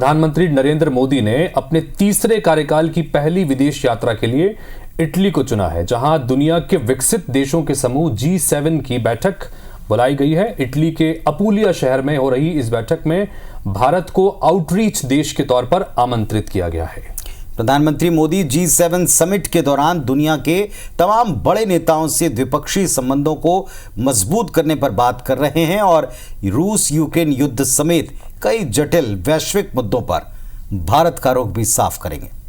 प्रधानमंत्री नरेंद्र मोदी ने अपने तीसरे कार्यकाल की पहली विदेश यात्रा के लिए इटली को चुना है, जहां दुनिया के विकसित देशों के समूह G7 की बैठक बुलाई गई है। इटली के अपुलिया शहर में हो रही इस बैठक में भारत को आउटरीच देश के तौर पर आमंत्रित किया गया है। प्रधानमंत्री मोदी G7 समिट के दौरान दुनिया के तमाम बड़े नेताओं से द्विपक्षीय संबंधों को मजबूत करने पर बात कर रहे हैं और रूस यूक्रेन युद्ध समेत कई जटिल वैश्विक मुद्दों पर भारत का रुख भी साफ करेंगे।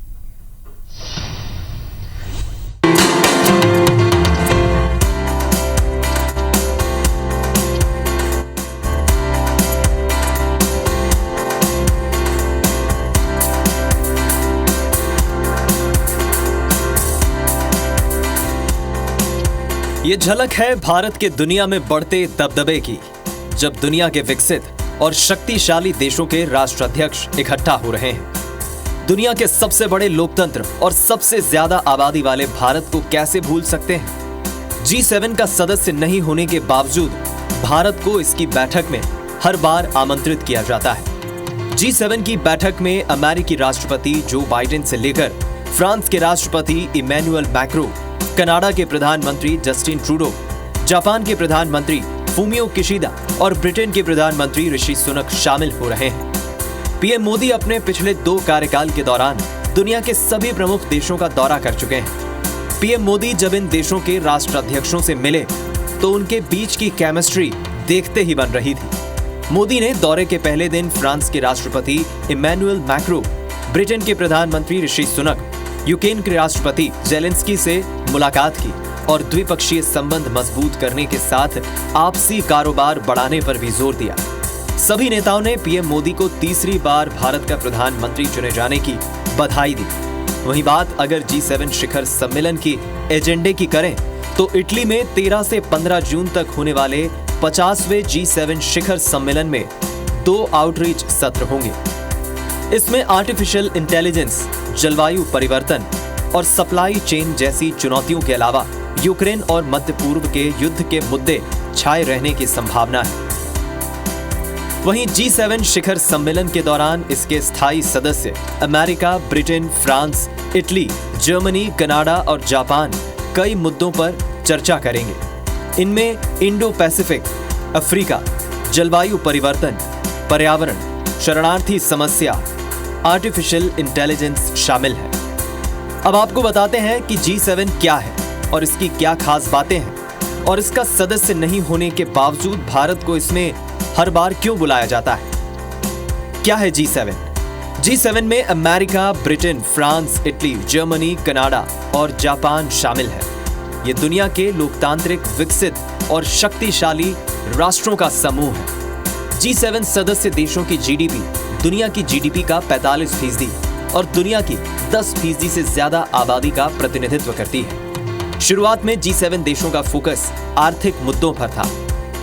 ये झलक है भारत के दुनिया में बढ़ते दबदबे की, जब दुनिया के विकसित और शक्तिशाली देशों के राष्ट्राध्यक्ष इकट्ठा हो रहे हैं। दुनिया के सबसे बड़े लोकतंत्र और सबसे ज्यादा आबादी वाले भारत को कैसे भूल सकते हैं। G7 का सदस्य नहीं होने के बावजूद भारत को इसकी बैठक में हर बार आमंत्रित किया जाता है। G7 की बैठक में अमेरिकी राष्ट्रपति जो बाइडेन से लेकर फ्रांस के राष्ट्रपति इमैनुअल मैक्रों, कनाडा के प्रधानमंत्री जस्टिन ट्रूडो, जापान के प्रधानमंत्री फूमियो किशिदा और ब्रिटेन के प्रधानमंत्री ऋषि सुनक शामिल हो रहे हैं। पीएम मोदी अपने पिछले 2 कार्यकाल के दौरान दुनिया के सभी प्रमुख देशों का दौरा कर चुके हैं। पीएम मोदी जब इन देशों के राष्ट्राध्यक्षों से मिले तो उनके बीच की केमिस्ट्री देखते ही बन रही थी। मोदी ने दौरे के पहले दिन फ्रांस के राष्ट्रपति इमैनुअल मैक्रों, ब्रिटेन के प्रधानमंत्री ऋषि सुनक, यूक्रेन के राष्ट्रपति जेलेंस्की से मुलाकात की और द्विपक्षीय संबंध मजबूत करने के साथ आपसी कारोबार बढ़ाने पर भी जोर दिया। सभी नेताओं ने पीएम मोदी को तीसरी बार भारत का प्रधानमंत्री चुने जाने की बधाई दी। वहीं बात अगर G7 शिखर सम्मेलन की एजेंडे की करें तो इटली में 13 से 15 जून तक होने वाले 50वें G7 शिखर सम्मेलन में 2 आउटरीच सत्र होंगे। इसमें आर्टिफिशियल इंटेलिजेंस, जलवायु परिवर्तन और सप्लाई चेन जैसी चुनौतियों के अलावा यूक्रेन और मध्य पूर्व के युद्ध के मुद्दे छाए रहने की संभावना है। वहीं G7 शिखर सम्मेलन के दौरान इसके स्थायी सदस्य America, Britain, France, Italy, Germany, Canada और जापान कई मुद्दों पर चर्चा करेंगे। इनमें इंडो पैसिफिक, अफ्रीका, जलवायु परिवर्तन, पर्यावरण, शरणार्थी समस्या, आर्टिफिशियल इंटेलिजेंस शामिल है। अब आपको बताते हैं कि G7 क्या है और इसकी क्या खास बातें हैं और इसका सदस्य नहीं होने के बावजूद भारत को इसमें हर बार क्यों बुलाया जाता है। क्या है G7? G7 में America, Britain, France, Italy, Germany, Canada और जापान शामिल है। ये दुनिया के लोकतांत्रिक, विकसित और शक्तिशाली राष्ट्रों का समूह है। G7 सदस्य देशों की जीडीपी दुनिया की जीडीपी का 45% और दुनिया की 10% से ज्यादा आबादी का प्रतिनिधित्व करती है। शुरुआत में G7 देशों का फोकस आर्थिक मुद्दों पर था,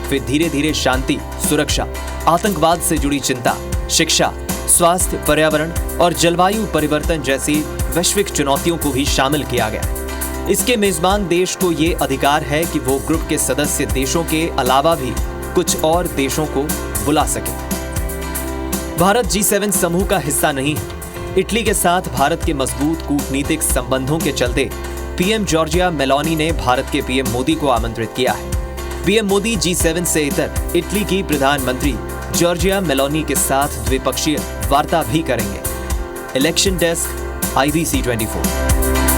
फिर धीरे धीरे शांति, सुरक्षा, आतंकवाद से जुड़ी चिंता, शिक्षा, स्वास्थ्य, पर्यावरण और जलवायु परिवर्तन जैसी वैश्विक चुनौतियों को भी शामिल किया गया। इसके मेजबान देश को ये अधिकार है कि वो ग्रुप के सदस्य देशों के अलावा भी कुछ और देशों को बुला सके। भारत G7 समूह का हिस्सा नहीं है। इटली के साथ भारत के मजबूत कूटनीतिक संबंधों के चलते पीएम जॉर्जिया मेलोनी ने भारत के पीएम मोदी को आमंत्रित किया है। पीएम मोदी G7 से इतर इटली की प्रधानमंत्री जॉर्जिया मेलोनी के साथ द्विपक्षीय वार्ता भी करेंगे। Election desk, IBC 24।